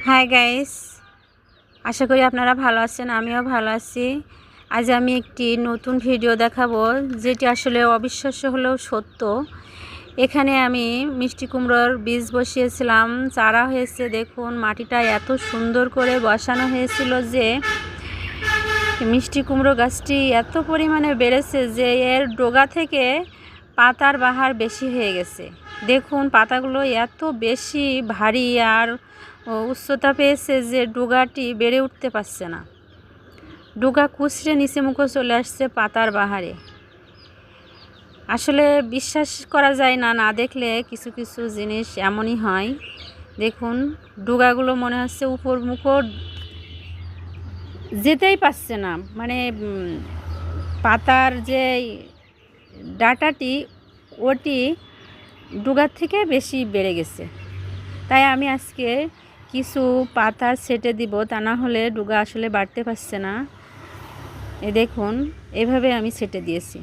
Hi guys, আশা করি আপনারা ভালো আছেন। আমিও ভালো আছি। আজ আমি একটি নতুন ভিডিও দেখাবো, যেটি আসলে অবিশ্বাস্য হলেও সত্য। এখানে আমি মিষ্টি কুমড়োর বীজ বসিয়েছিলাম, চারা হয়েছে। দেখুন, মাটিটা এত সুন্দর করে বসানো হয়েছিল যে মিষ্টি কুমড়ো গাছটি এত পরিমাণে বেড়েছে যে এর ডগা থেকে পাতার বাহার বেশি হয়ে গেছে। দেখুন, পাতাগুলো এত বেশি ভারী আর উচ্চতা পেয়েছে যে ডগাটি বেড়ে উঠতে পারছে না। ডগা কুচড়ে নিচে মুখে চলে আসছে পাতার বাহারে। আসলে বিশ্বাস করা যায় না, না দেখলে কিছু কিছু জিনিস এমনই হয়। দেখুন, ডগাগুলো মনে হচ্ছে উপর মুখো যেতেই পারছে না। মানে পাতার যে ডাঁটাটি ওটি ডগার থেকে বেশি বেড়ে গেছে। তাই আমি আজকে কিছু পাতা ছেটে দিব, তা না হলে ডগা আসলে বাড়তে পারছে না। দেখুন, এভাবে আমি ছেটে দিয়েছি।